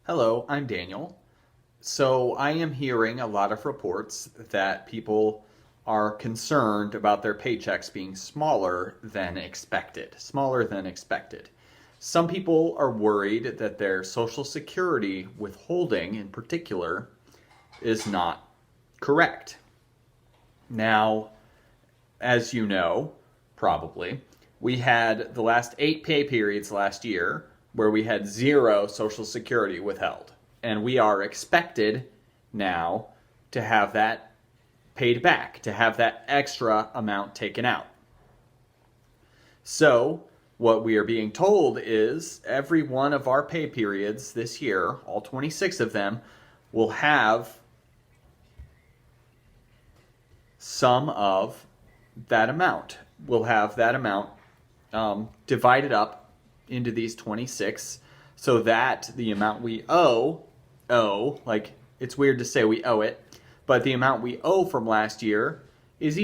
Hello, I'm Daniel. So I am hearing a lot of reports that people are concerned about their paychecks being smaller than expected. Smaller than expected. Some people are worried that their Social Security withholding, in particular, is not correct. Now, as you know, probably, we had the last 8 pay periods last year where we had zero Social Security withheld. And we are expected now to have that paid back, to have that extra amount taken out. So, what we are being told is every one of our pay periods this year, all 26 of them, will have some of that amount. We'll have that amount divided up into these 26 so that the amount we owe, like it's weird to say we owe it, but the amount we owe from last year is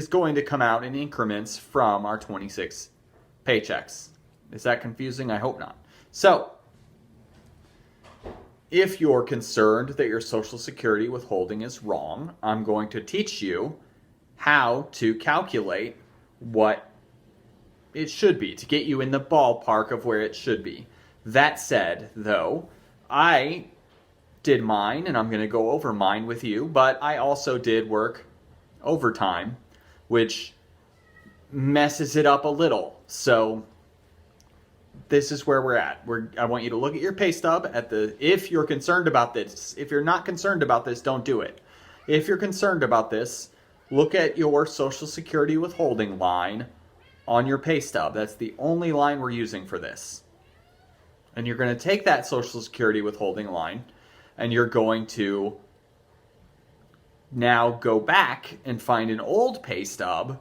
going to come out in increments from our 26 paychecks. Is that confusing? I hope not. So, if you're concerned that your Social Security withholding is wrong, I'm going to teach you how to calculate what it should be to get you in the ballpark of where it should be. That said, though, I did mine, and I'm going to go over mine with you, but I also did work overtime, which messes it up a little. So this is where we're at. I want you to look at your pay stub if you're concerned about this. If you're not concerned about this, don't do it. If you're concerned about this, look at your Social Security withholding line on your pay stub. That's the only line we're using for this. And you're going to take that Social Security withholding line and you're going to now go back and find an old pay stub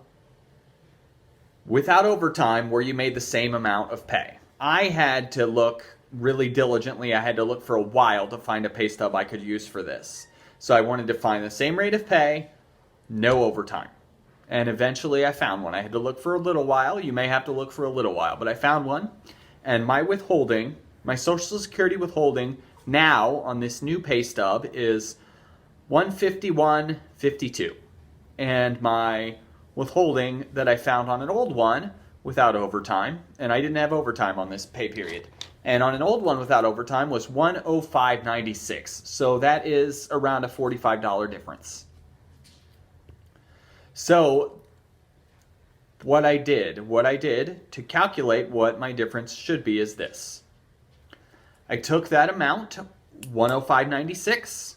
without overtime where you made the same amount of pay. I had to look really diligently. I had to look for a while to find a pay stub I could use for this. So I wanted to find the same rate of pay, no overtime. And eventually I found one. I had to look for a little while. You may have to look for a little while, but I found one. And my withholding, my Social Security withholding now on this new pay stub is $151.52. And my withholding that I found on an old one without overtime, and I didn't have overtime on this pay period, and on an old one without overtime was $105.96. So that is around a $45 difference. So what I did to calculate what my difference should be is this. I took that amount, $105.96,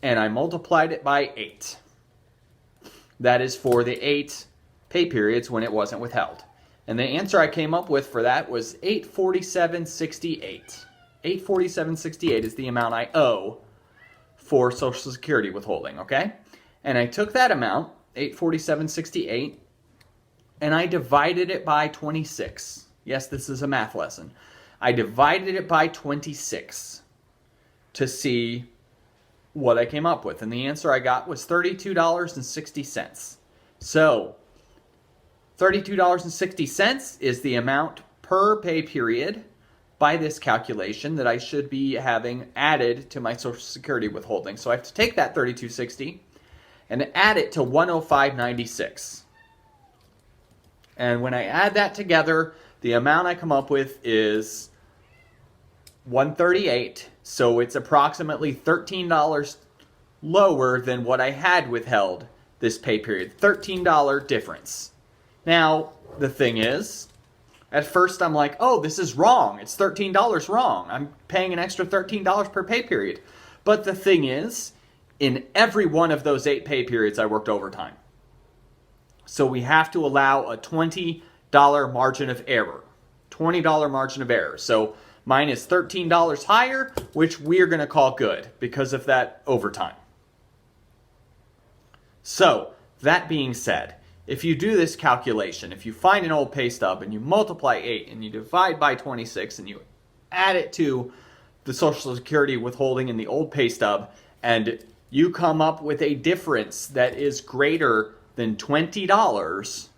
and I multiplied it by 8. That is for the 8 pay periods when it wasn't withheld. And the answer I came up with for that was $847.68. $847.68 is the amount I owe for Social Security withholding, okay? And I took that amount, $847.68, and I divided it by 26. Yes, this is a math lesson. I divided it by 26 to see what I came up with. And the answer I got was $32.60. So, $32.60 is the amount per pay period by this calculation that I should be having added to my Social Security withholding. So I have to take that $32.60 and add it to $105.96. And when I add that together, the amount I come up with is $138. So it's approximately $13 lower than what I had withheld this pay period. $13 difference. Now, the thing is, at first I'm like, oh, this is wrong. It's $13 wrong. I'm paying an extra $13 per pay period. But the thing is, in every one of those 8 pay periods, I worked overtime. So we have to allow a $20 margin of error. $20 margin of error. So mine is $13 higher, which we're going to call good because of that overtime. So, that being said, if you do this calculation, if you find an old pay stub and you multiply 8 and you divide by 26 and you add it to the Social Security withholding in the old pay stub, and you come up with a difference that is greater than $20,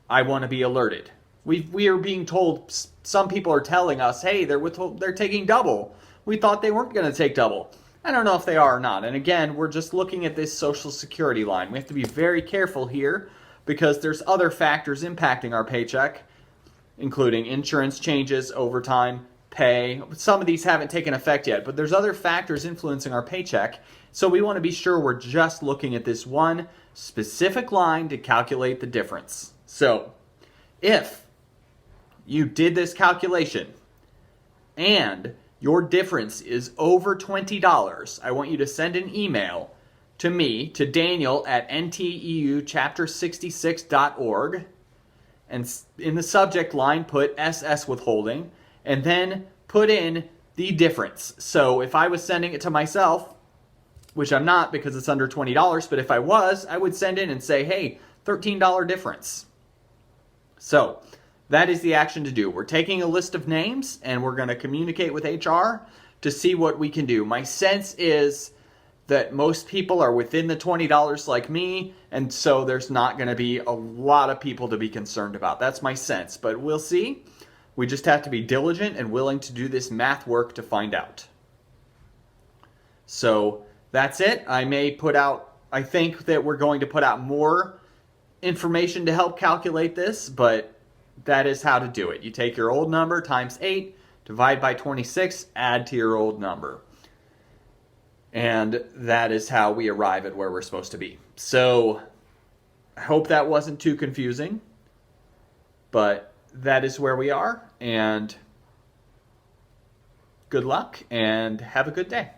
I want to be alerted. We are being told, some people are telling us, hey, they're taking double. We thought they weren't going to take double. I don't know if they are or not. And again, we're just looking at this Social Security line. We have to be very careful here because there's other factors impacting our paycheck, including insurance changes, overtime, pay. Some of these haven't taken effect yet, but there's other factors influencing our paycheck. So we want to be sure we're just looking at this one specific line to calculate the difference. So if you did this calculation and your difference is over $20, I want you to send an email to me, to Daniel at nteuchapter66.org, and in the subject line put SS withholding, and then put in the difference. So if I was sending it to myself, which I'm not because it's under $20, but if I was, I would send in and say, hey, $13 difference. So that is the action to do. We're taking a list of names and we're going to communicate with HR to see what we can do. My sense is that most people are within the $20 like me, and so there's not going to be a lot of people to be concerned about. That's my sense, but we'll see. We just have to be diligent and willing to do this math work to find out. So that's it. I think that we're going to put out more information to help calculate this, but that is how to do it. You take your old number times 8, divide by 26, add to your old number. And that is how we arrive at where we're supposed to be. So I hope that wasn't too confusing, but that is where we are. And good luck and have a good day.